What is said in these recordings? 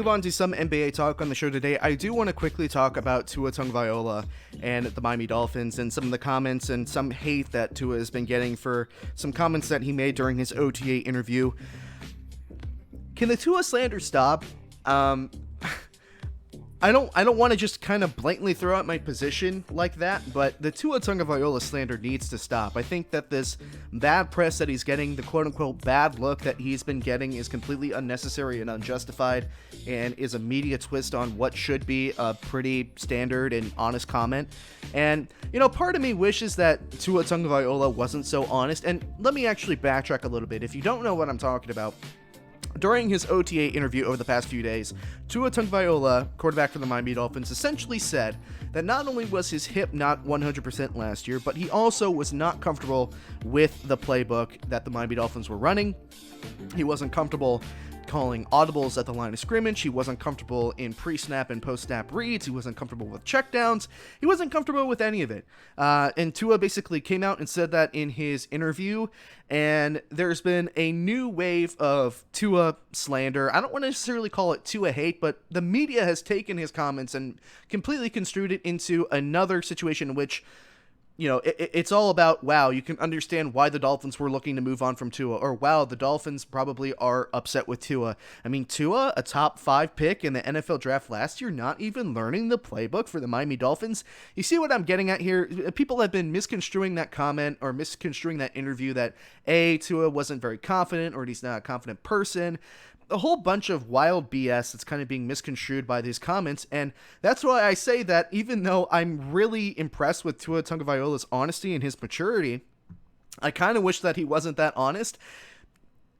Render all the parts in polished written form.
move on to some NBA talk on the show today, I do want to quickly talk about Tua Tagovailoa and the Miami Dolphins and some of the comments and some hate that Tua has been getting for some comments that he made during his OTA interview. Can the Tua slander stop? I don't want to just kind of blatantly throw out my position like that, but the Tua Tagovailoa slander needs to stop. I think that this bad press that he's getting, the quote-unquote bad look that he's been getting, is completely unnecessary and unjustified, and is a media twist on what should be a pretty standard and honest comment. And, part of me wishes that Tua Tagovailoa wasn't so honest, and let me actually backtrack a little bit. If you don't know what I'm talking about, during his OTA interview over the past few days, Tua Tagovailoa, quarterback for the Miami Dolphins, essentially said that not only was his hip not 100% last year, but he also was not comfortable with the playbook that the Miami Dolphins were running. He wasn't comfortable calling audibles at the line of scrimmage. He wasn't comfortable in pre-snap and post-snap reads. He wasn't comfortable with checkdowns. He wasn't comfortable with any of it. And Tua basically came out and said that in his interview, and there's been a new wave of Tua slander. I don't want to necessarily call it Tua hate, but the media has taken his comments and completely construed it into another situation in which it's all about, wow, you can understand why the Dolphins were looking to move on from Tua, or wow, the Dolphins probably are upset with Tua. I mean, Tua, a top 5 pick in the NFL draft last year, not even learning the playbook for the Miami Dolphins. You see what I'm getting at here? People have been misconstruing that comment or misconstruing that interview that Tua wasn't very confident, or he's not a confident person. A whole bunch of wild BS that's kind of being misconstrued by these comments, and that's why I say that even though I'm really impressed with Tua Tagovailoa's honesty and his maturity, I kind of wish that he wasn't that honest.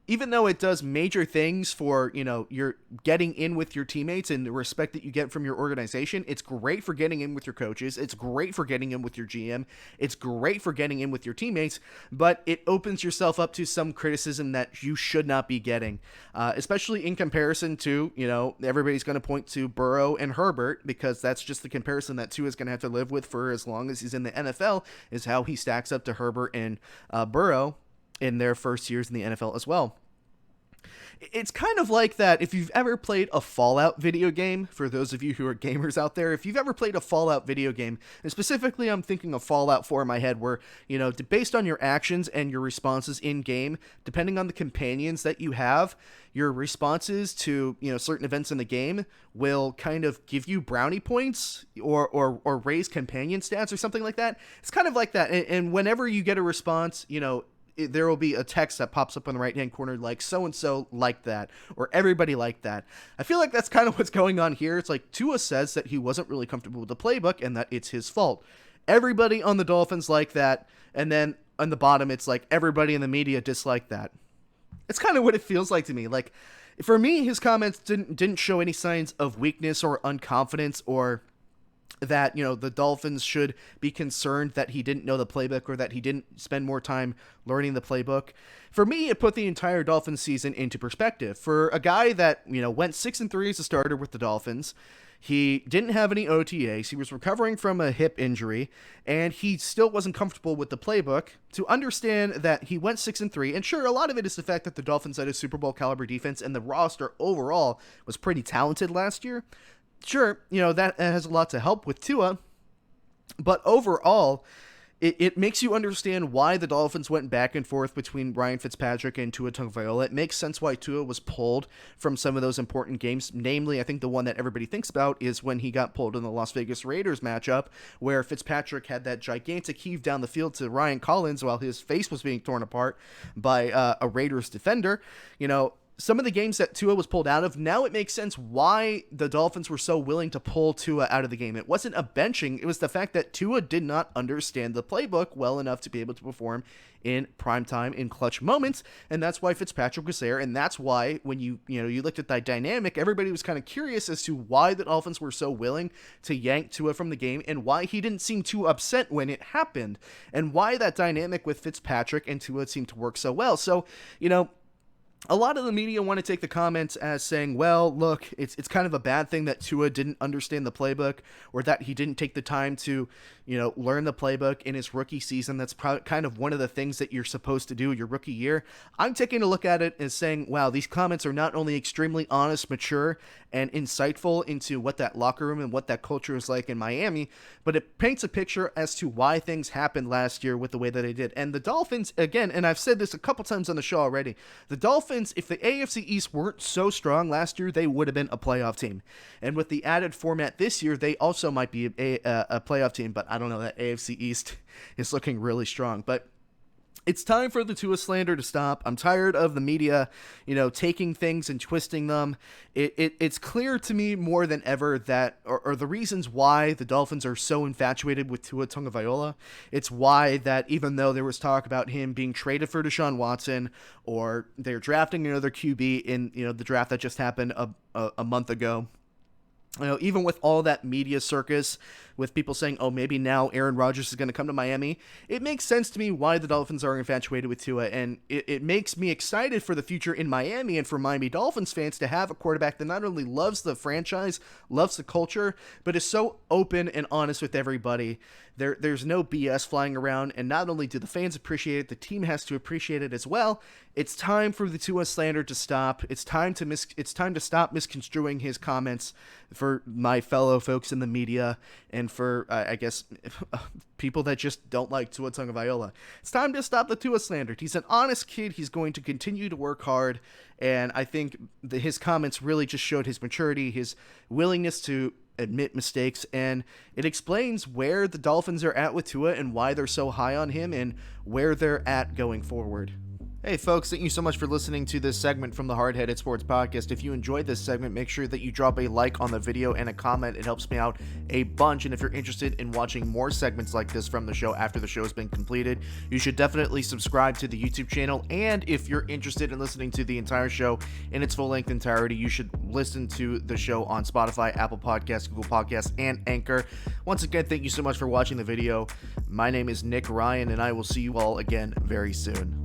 Even though it does major things for, you're getting in with your teammates and the respect that you get from your organization, it's great for getting in with your coaches, it's great for getting in with your GM, it's great for getting in with your teammates, but it opens yourself up to some criticism that you should not be getting, especially in comparison to, everybody's going to point to Burrow and Herbert, because that's just the comparison that Tua is going to have to live with for as long as he's in the NFL, is how he stacks up to Herbert and Burrow in their first years in the NFL as well. It's kind of like that if you've ever played a Fallout video game, for those of you who are gamers out there, if you've ever played a Fallout video game, and specifically I'm thinking of Fallout 4 in my head, where, based on your actions and your responses in-game, depending on the companions that you have, your responses to, certain events in the game will kind of give you brownie points or raise companion stats or something like that. It's kind of like that, and whenever you get a response, there will be a text that pops up on the right-hand corner like so-and-so liked that, or everybody liked that. I feel like that's kind of what's going on here. It's like Tua says that he wasn't really comfortable with the playbook and that it's his fault. Everybody on the Dolphins like that, and then on the bottom it's like everybody in the media disliked that. It's kind of what it feels like to me. Like, for me, his comments didn't show any signs of weakness or unconfidence, or that, the Dolphins should be concerned that he didn't know the playbook or that he didn't spend more time learning the playbook. For me, it put the entire Dolphins season into perspective. For a guy that, went 6-3 as a starter with the Dolphins, he didn't have any OTAs, he was recovering from a hip injury, and he still wasn't comfortable with the playbook. To understand that he went 6-3, and sure, a lot of it is the fact that the Dolphins had a Super Bowl caliber defense and the roster overall was pretty talented last year. Sure, that has a lot to help with Tua, but overall, it makes you understand why the Dolphins went back and forth between Ryan Fitzpatrick and Tua Tagovailoa. It makes sense why Tua was pulled from some of those important games. Namely, I think the one that everybody thinks about is when he got pulled in the Las Vegas Raiders matchup, where Fitzpatrick had that gigantic heave down the field to Ryan Collins while his face was being torn apart by a Raiders defender. Some of the games that Tua was pulled out of, now it makes sense why the Dolphins were so willing to pull Tua out of the game. It wasn't a benching, it was the fact that Tua did not understand the playbook well enough to be able to perform in primetime, in clutch moments, and that's why Fitzpatrick was there, and that's why when you looked at that dynamic, everybody was kind of curious as to why the Dolphins were so willing to yank Tua from the game, and why he didn't seem too upset when it happened, and why that dynamic with Fitzpatrick and Tua seemed to work so well. So, a lot of the media want to take the comments as saying, well, look, it's kind of a bad thing that Tua didn't understand the playbook, or that he didn't take the time to, learn the playbook in his rookie season. That's kind of one of the things that you're supposed to do your rookie year. I'm taking a look at it as saying, wow, these comments are not only extremely honest, mature, and insightful into what that locker room and what that culture is like in Miami, but it paints a picture as to why things happened last year with the way that they did. And the Dolphins, again, and I've said this a couple times on the show already, the Dolphins, if the AFC East weren't so strong last year, they would have been a playoff team. And with the added format this year, they also might be a playoff team, but I don't know, that AFC East is looking really strong. But it's time for the Tua slander to stop. I'm tired of the media, taking things and twisting them. It's clear to me more than ever that, or the reasons why the Dolphins are so infatuated with Tua Tagovailoa. It's why that even though there was talk about him being traded for Deshaun Watson, or they're drafting another QB in the draft that just happened a month ago. Even with all that media circus, with people saying, oh, maybe now Aaron Rodgers is going to come to Miami, it makes sense to me why the Dolphins are infatuated with Tua, and it makes me excited for the future in Miami and for Miami Dolphins fans to have a quarterback that not only loves the franchise, loves the culture, but is so open and honest with everybody. There's no BS flying around, and not only do the fans appreciate it, the team has to appreciate it as well. It's time for the Tua slander to stop. It's time to stop misconstruing his comments for my fellow folks in the media and for, I guess, people that just don't like Tua Tagovailoa. It's time to stop the Tua slander. He's an honest kid. He's going to continue to work hard, and I think his comments really just showed his maturity, his willingness to admit mistakes, and it explains where the Dolphins are at with Tua and why they're so high on him and where they're at going forward. Hey folks, thank you so much for listening to this segment from the Hard-Headed Sports Podcast. If you enjoyed this segment, make sure that you drop a like on the video and a comment. It helps me out a bunch. And if you're interested in watching more segments like this from the show after the show has been completed, you should definitely subscribe to the YouTube channel. And if you're interested in listening to the entire show in its full-length entirety, you should listen to the show on Spotify, Apple Podcasts, Google Podcasts, and Anchor. Once again, thank you so much for watching the video. My name is Nick Ryan, and I will see you all again very soon.